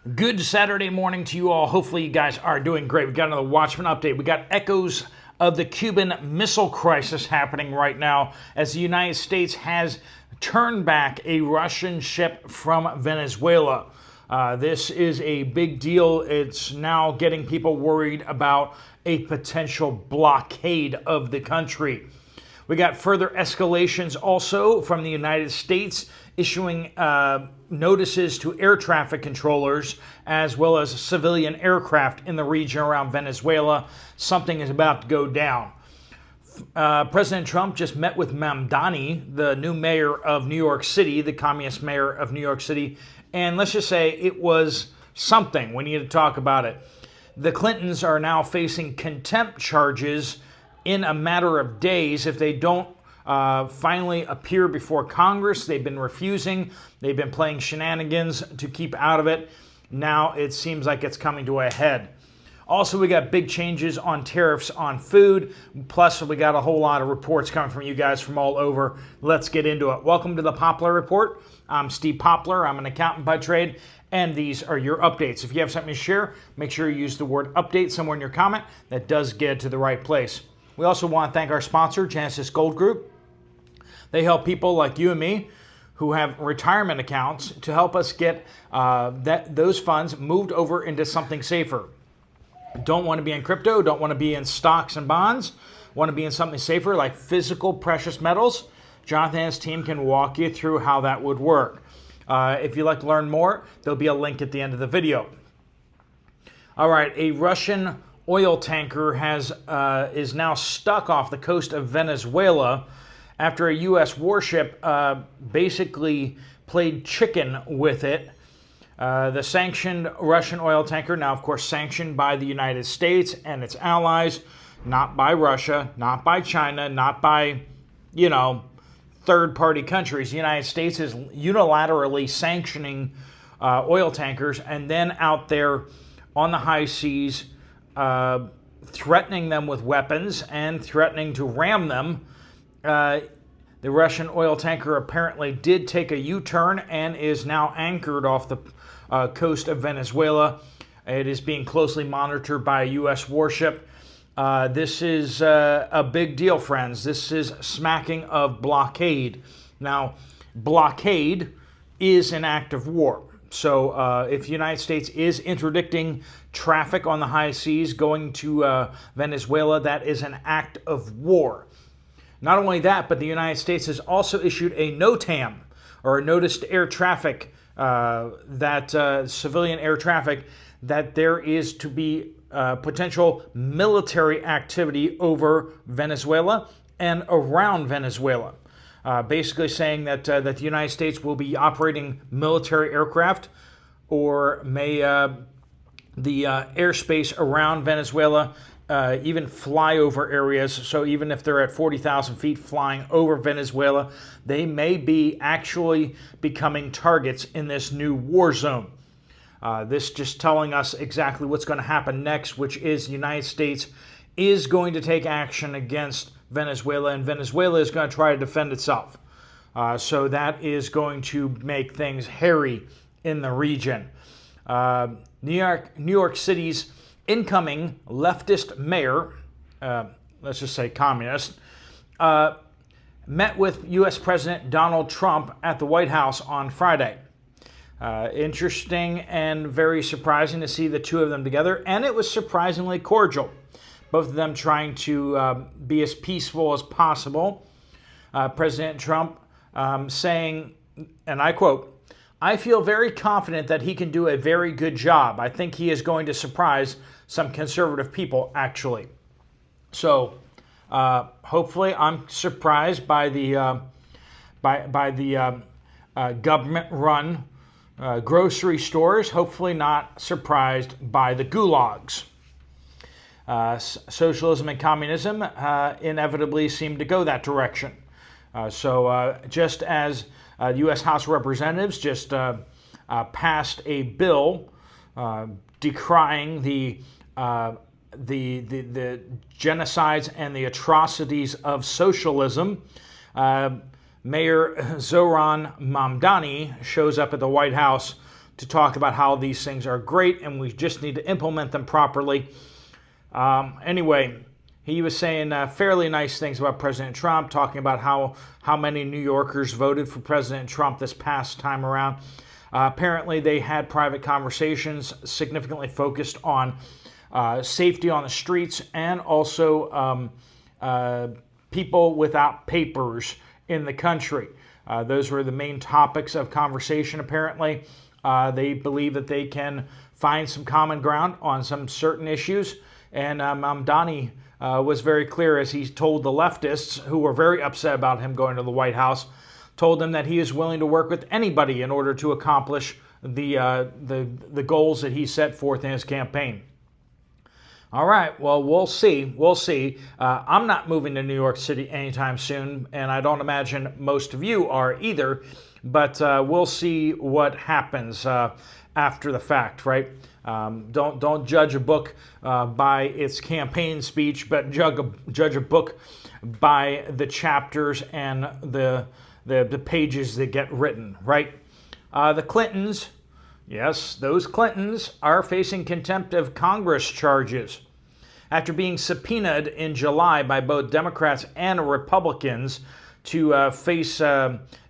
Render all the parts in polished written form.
Good Saturday morning to you all. Hopefully you guys are doing great. We got another Watchmen update. We got echoes of the Cuban Missile Crisis happening right now as the United States has turned back a Russian ship from Venezuela. This is a big deal. It's now getting people worried about a potential blockade of the country. We got further escalations also from the United States issuing notices to air traffic controllers as well as civilian aircraft in the region around Venezuela. Something is about to go down. President Trump just met with Mamdani, the new mayor of New York City, the communist mayor of New York City, and let's just say it was something. We need to talk about it. The Clintons are now facing contempt charges in a matter of days if they don't finally appear before Congress. They've been refusing. They've been playing shenanigans to keep out of it. Now it seems like it's coming to a head. Also, we got big changes on tariffs on food. Plus, we got a whole lot of reports coming from you guys from all over. Let's get into it. Welcome to the Poplar Report. I'm Steve Poplar. I'm an accountant by trade, and these are your updates. If you have something to share, make sure you use the word update somewhere in your comment. That does get to the right place. We also want to thank our sponsor, Genesis Gold Group. They help people like you and me who have retirement accounts to help us get those funds moved over into something safer. Don't want to be in crypto, don't want to be in stocks and bonds, want to be in something safer like physical precious metals. Jonathan and his team can walk you through how that would work. If you'd like to learn more, there'll be a link at the end of the video. All right, a Russian oil tanker is now stuck off the coast of Venezuela after a U.S. warship basically played chicken with it. The sanctioned Russian oil tanker, now of course sanctioned by the United States and its allies, not by Russia, not by China, not by, third-party countries. The United States is unilaterally sanctioning oil tankers and then out there on the high seas threatening them with weapons and threatening to ram them. The Russian oil tanker apparently did take a U-turn and is now anchored off the coast of Venezuela. It is being closely monitored by a U.S. warship. This is a big deal, friends. This is smacking of blockade. Now, blockade is an act of war. So if the United States is interdicting traffic on the high seas going to Venezuela, that is an act of war. Not only that, but the United States has also issued a NOTAM, or a notice to air traffic, civilian air traffic, that there is to be potential military activity over Venezuela and around Venezuela. Basically saying that the United States will be operating military aircraft, or may the airspace around Venezuela even flyover areas. So even if they're at 40,000 feet flying over Venezuela, they may be actually becoming targets in this new war zone. This just telling us exactly what's going to happen next, which is the United States is going to take action against Venezuela, and Venezuela is going to try to defend itself. So that is going to make things hairy in the region. New York City's incoming leftist mayor, let's just say communist, met with U.S. President Donald Trump at the White House on Friday. Interesting and very surprising to see the two of them together, and it was surprisingly cordial. Both of them trying to be as peaceful as possible. President Trump saying, and I quote, "I feel very confident that he can do a very good job. I think he is going to surprise some conservative people, actually." So hopefully I'm surprised by the government-run grocery stores. Hopefully not surprised by the gulags. Socialism and communism inevitably seem to go that direction. So just as the U.S. House of Representatives just passed a bill decrying the genocides and the atrocities of socialism, Mayor Zoran Mamdani shows up at the White House to talk about how these things are great and we just need to implement them properly. Anyway, he was saying fairly nice things about President Trump, talking about how many New Yorkers voted for President Trump this past time around. Apparently, they had private conversations significantly focused on safety on the streets and also people without papers in the country. Those were the main topics of conversation, apparently. They believe that they can find some common ground on some certain issues. And Mamdani was very clear as he told the leftists, who were very upset about him going to the White House, told them that he is willing to work with anybody in order to accomplish the goals that he set forth in his campaign. All right, well, we'll see. We'll see. I'm not moving to New York City anytime soon, and I don't imagine most of you are either, but we'll see what happens after the fact, right? Don't judge a book by its campaign speech, but judge a book by the chapters and the pages that get written, right? The Clintons, yes, those Clintons are facing contempt of Congress charges after being subpoenaed in July by both Democrats and Republicans to face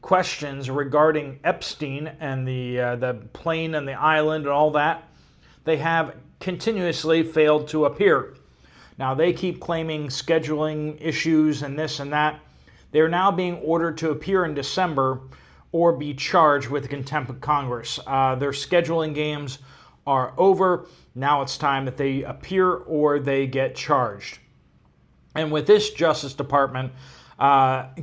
questions regarding Epstein and the plane and the island and all that. They have continuously failed to appear. Now, they keep claiming scheduling issues and this and that. They are now being ordered to appear in December or be charged with contempt of Congress. Their scheduling games are over. Now it's time that they appear or they get charged. And with this Justice Department,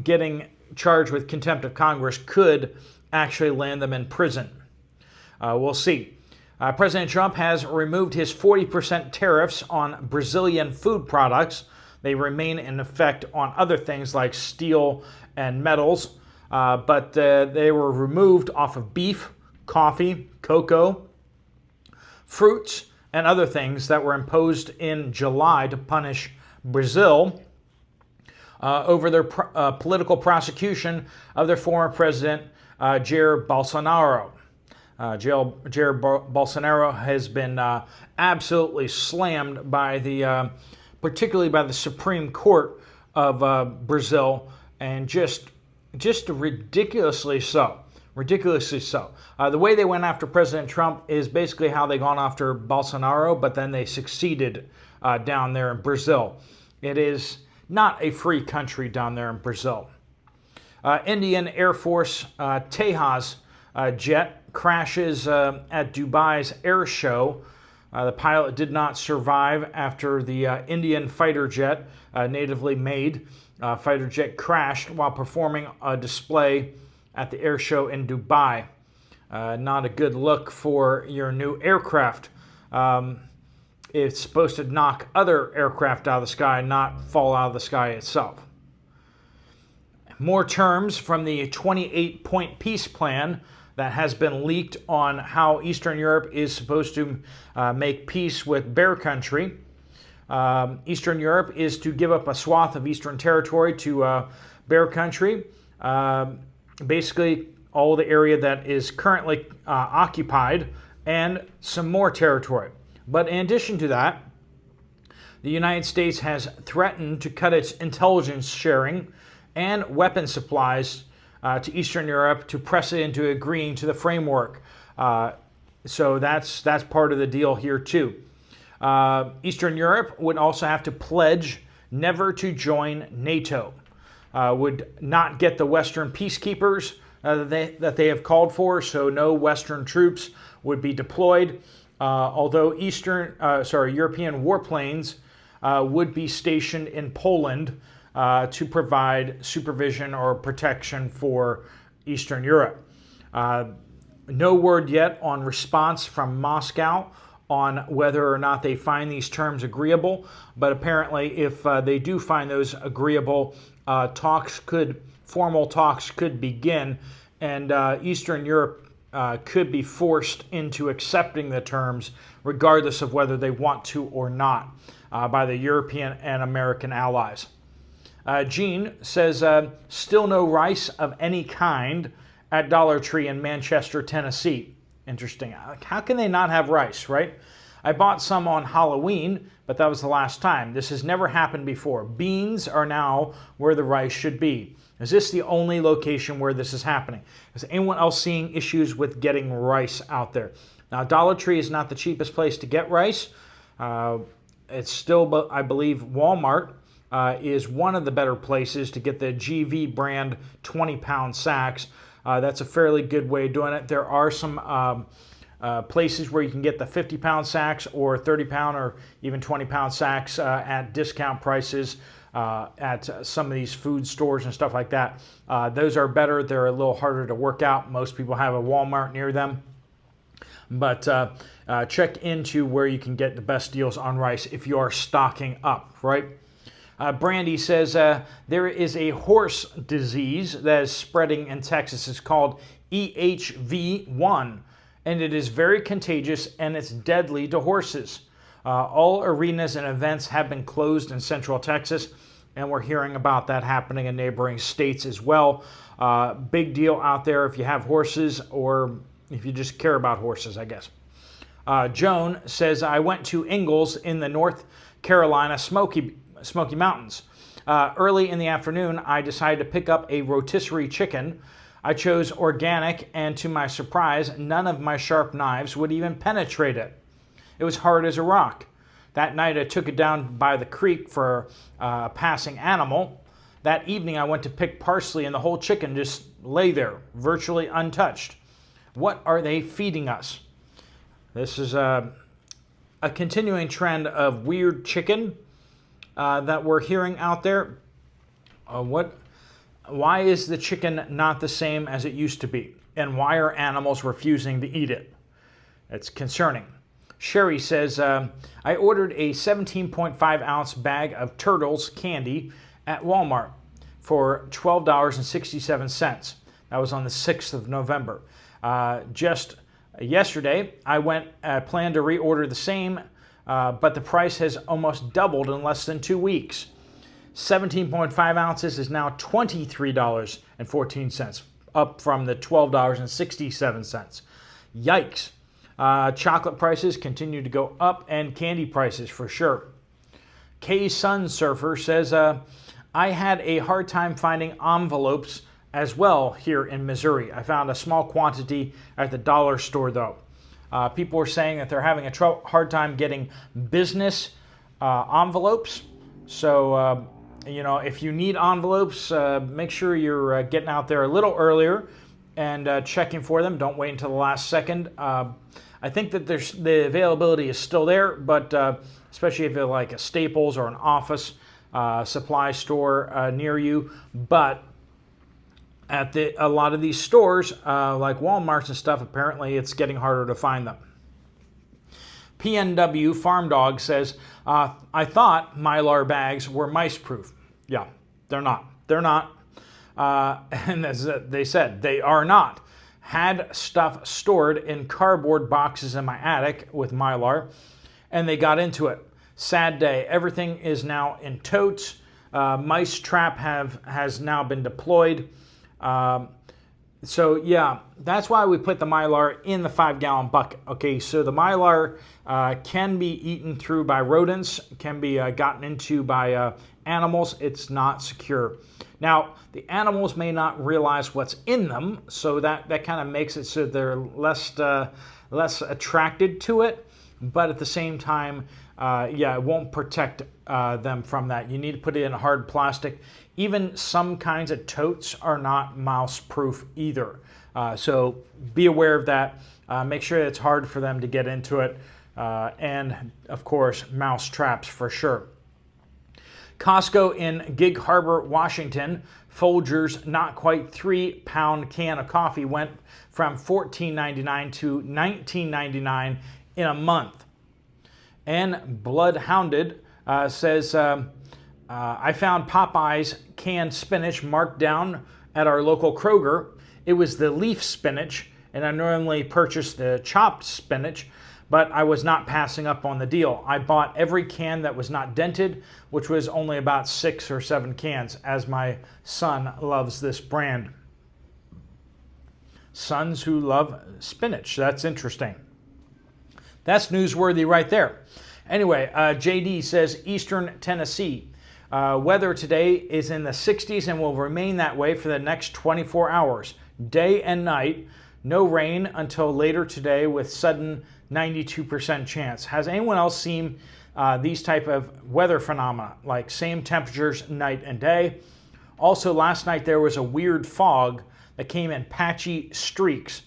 getting charged with contempt of Congress could actually land them in prison. We'll see. President Trump has removed his 40% tariffs on Brazilian food products. They remain in effect on other things like steel and metals, but they were removed off of beef, coffee, cocoa, fruits, and other things that were imposed in July to punish Brazil over their political prosecution of their former president, Jair Bolsonaro. Jair Bolsonaro has been absolutely slammed by particularly by the Supreme Court of Brazil, and just ridiculously so. Ridiculously so. The way they went after President Trump is basically how they gone after Bolsonaro, but then they succeeded down there in Brazil. It is not a free country down there in Brazil. Indian Air Force Tejas jet crashes at Dubai's air show. The pilot did not survive after the Indian fighter jet, natively made fighter jet, crashed while performing a display at the air show in Dubai. Not a good look for your new aircraft. It's supposed to knock other aircraft out of the sky, not fall out of the sky itself. More terms from the 28-point peace plan that has been leaked on how Eastern Europe is supposed to make peace with Bear Country. Eastern Europe is to give up a swath of Eastern Territory to Bear Country. Basically, all the area that is currently occupied and some more territory. But in addition to that, the United States has threatened to cut its intelligence sharing and weapon supplies to Eastern Europe to press it into agreeing to the framework. So that's part of the deal here too. Eastern Europe would also have to pledge never to join NATO. Would not get the Western peacekeepers that they have called for, so no Western troops would be deployed. Although European warplanes would be stationed in Poland to provide supervision or protection for Eastern Europe. No word yet on response from Moscow on whether or not they find these terms agreeable, but apparently if they do find those agreeable, formal talks could begin, and Eastern Europe could be forced into accepting the terms regardless of whether they want to or not by the European and American allies. Jean says, still no rice of any kind at Dollar Tree in Manchester, Tennessee. Interesting. How can they not have rice, right? I bought some on Halloween, but that was the last time. This has never happened before. Beans are now where the rice should be. Is this the only location where this is happening? Is anyone else seeing issues with getting rice out there? Now, Dollar Tree is not the cheapest place to get rice. It's still, I believe, Walmart is one of the better places to get the GV brand 20-pound sacks. That's a fairly good way of doing it. There are some places where you can get the 50-pound sacks or 30-pound or even 20-pound sacks at discount prices at some of these food stores and stuff like that. Those are better. They're a little harder to work out. Most people have a Walmart near them. But check into where you can get the best deals on rice if you are stocking up, right? Brandy says there is a horse disease that is spreading in Texas. It's called EHV1, and it is very contagious and it's deadly to horses. All arenas and events have been closed in Central Texas, and we're hearing about that happening in neighboring states as well. Big deal out there if you have horses or if you just care about horses, I guess. Joan says, I went to Ingalls in the North Carolina Smoky Mountains. Early in the afternoon, I decided to pick up a rotisserie chicken. I chose organic, and to my surprise, none of my sharp knives would even penetrate it. It was hard as a rock. That night, I took it down by the creek for a passing animal. That evening, I went to pick parsley, and the whole chicken just lay there, virtually untouched. What are they feeding us? This is a continuing trend of weird chicken that we're hearing out there. Why is the chicken not the same as it used to be? And why are animals refusing to eat it? It's concerning. Sherry says, I ordered a 17.5 ounce bag of Turtles candy at Walmart for $12.67. That was on the 6th of November. Just yesterday, I planned to reorder the same, but the price has almost doubled in less than 2 weeks. 17.5 ounces is now $23.14, up from the $12.67. Yikes. Chocolate prices continue to go up, and candy prices for sure. K Sun Surfer says, I had a hard time finding envelopes as well here in Missouri. I found a small quantity at the dollar store, though. People are saying that they're having a hard time getting business envelopes. So, if you need envelopes, make sure you're getting out there a little earlier and checking for them. Don't wait until the last second. I think that the availability is still there, but especially if you're like a Staples or an office supply store near you. But at a lot of these stores, like Walmart's and stuff, apparently it's getting harder to find them. PNW Farm Dog says, I thought Mylar bags were mice-proof. Yeah, they're not. They're not. And as they said, they are not. Had stuff stored in cardboard boxes in my attic with Mylar, and they got into it. Sad day. Everything is now in totes. Mice trap has now been deployed. So yeah, that's why we put the Mylar in the 5-gallon bucket. Okay, so the Mylar can be eaten through by rodents, can be gotten into by animals. It's not secure. Now, the animals may not realize what's in them, so that kind of makes it so they're less attracted to it. But at the same time, it won't protect them from that. You need to put it in a hard plastic. Even some kinds of totes are not mouse-proof either. So be aware of that. Make sure it's hard for them to get into it. And, of course, mouse traps for sure. Costco in Gig Harbor, Washington, Folgers not quite 3-pound can of coffee went from $14.99 to $19.99 in a month. And Bloodhounded says, I found Popeye's canned spinach marked down at our local Kroger. It was the leaf spinach, and I normally purchase the chopped spinach, but I was not passing up on the deal. I bought every can that was not dented, which was only about 6 or 7 cans, as my son loves this brand. Sons who love spinach. That's interesting. That's newsworthy right there. Anyway, JD says Eastern Tennessee. Weather today is in the 60s and will remain that way for the next 24 hours. Day and night. No rain until later today with sudden 92% chance. Has anyone else seen these type of weather phenomena, like same temperatures night and day? Also, last night there was a weird fog that came in patchy streaks.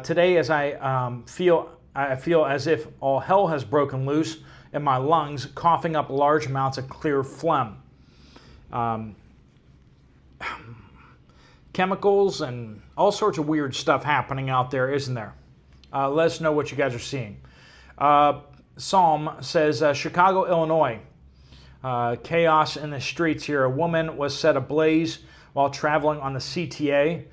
Today, as I feel as if all hell has broken loose in my lungs, coughing up large amounts of clear phlegm. Chemicals and all sorts of weird stuff happening out there, isn't there? Let us know what you guys are seeing. Psalm says, Chicago, Illinois. Chaos in the streets here. A woman was set ablaze while traveling on the CTA,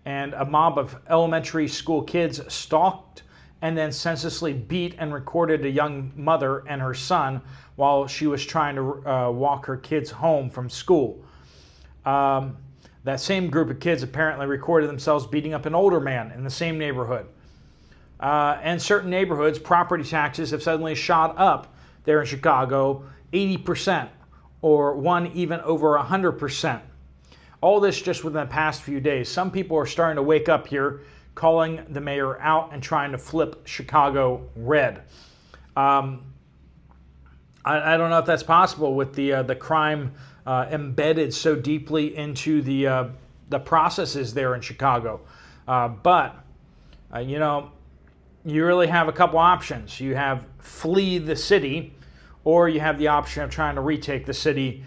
and a mob of elementary school kids stalked and then senselessly beat and recorded a young mother and her son while she was trying to walk her kids home from school. That same group of kids apparently recorded themselves beating up an older man in the same neighborhood. And certain neighborhoods, property taxes have suddenly shot up there in Chicago 80%, or one even over 100%. All this just within the past few days. Some people are starting to wake up here, calling the mayor out and trying to flip Chicago red. I don't know if that's possible with the crime embedded so deeply into the processes there in Chicago. But you really have a couple options. You have flee the city, or you have the option of trying to retake the city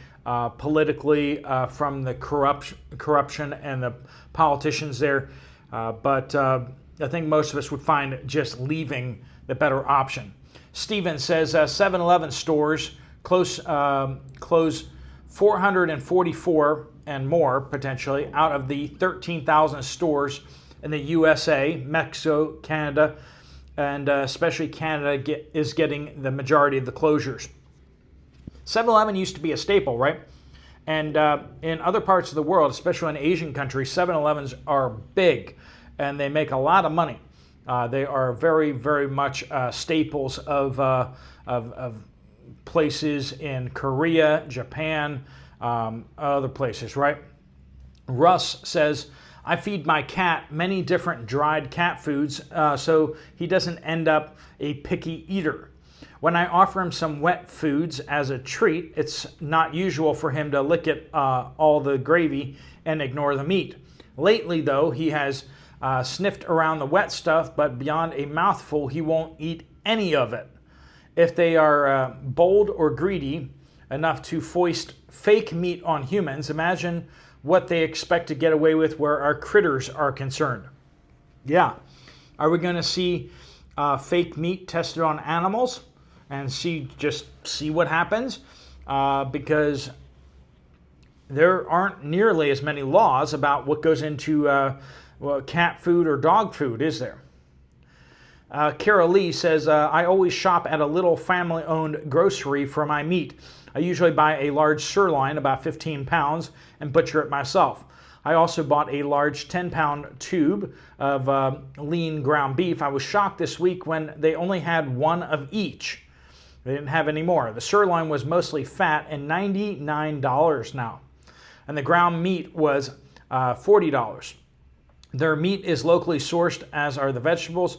politically from the corruption and the politicians there. But I think most of us would find just leaving the better option. Steven says 7-Eleven stores close 444 and more potentially out of the 13,000 stores in the USA, Mexico, Canada, and especially Canada is getting the majority of the closures. 7-Eleven used to be a staple, right? And in other parts of the world, especially in Asian countries, 7-Elevens are big and they make a lot of money. They are very, very much staples of places in Korea, Japan, other places, right? Russ says, I feed my cat many different dried cat foods so he doesn't end up a picky eater. When I offer him some wet foods as a treat, it's not usual for him to lick at all the gravy and ignore the meat. Lately, though, he has sniffed around the wet stuff, but beyond a mouthful, he won't eat any of it. If they are bold or greedy enough to foist fake meat on humans, imagine what they expect to get away with where our critters are concerned. Yeah. Are we going to see fake meat tested on animals and see what happens? Because there aren't nearly as many laws about what goes into cat food or dog food, is there? Carol Lee says, I always shop at a little family-owned grocery for my meat. I usually buy a large sirloin, about 15 pounds, and butcher it myself. I also bought a large 10-pound tube of lean ground beef. I was shocked this week when they only had one of each. They didn't have any more. The sirloin was mostly fat and $99 now. And the ground meat was $40. Their meat is locally sourced, as are the vegetables.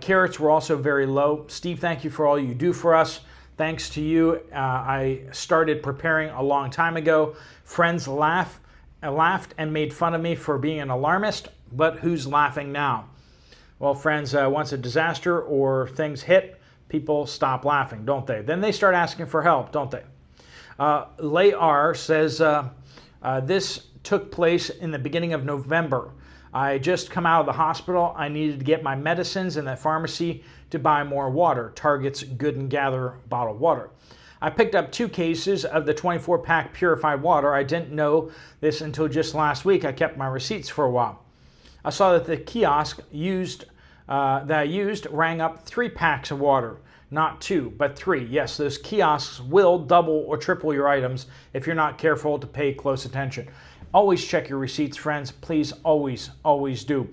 Carrots were also very low. Steve, thank you for all you do for us. Thanks to you, I started preparing a long time ago. Friends laughed and made fun of me for being an alarmist, but who's laughing now? Well, friends, once a disaster or things hit, people stop laughing, don't they? Then they start asking for help, don't they? Lay R says, this took place in the beginning of November. I just come out of the hospital. I needed to get my medicines in the pharmacy to buy more water. Target's Good and Gather bottled water. I picked up 2 cases of the 24-pack purified water. I didn't know this until just last week. I kept my receipts for a while. I saw that the kiosk that I used rang up 3 packs of water. Not 2, but 3. Yes, those kiosks will double or triple your items if you're not careful to pay close attention. Always check your receipts, friends. Please always do.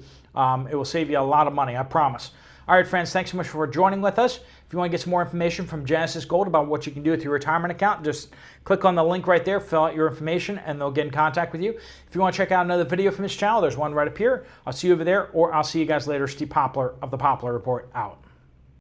It will save you a lot of money, I promise. All right, friends, thanks so much for joining with us. If you want to get some more information from Genesis Gold about what you can do with your retirement account, just click on the link right there, fill out your information, and they'll get in contact with you. If you want to check out another video from this channel, there's one right up here. I'll see you over there, or I'll see you guys later. Steve Poplar of the Poplar Report out.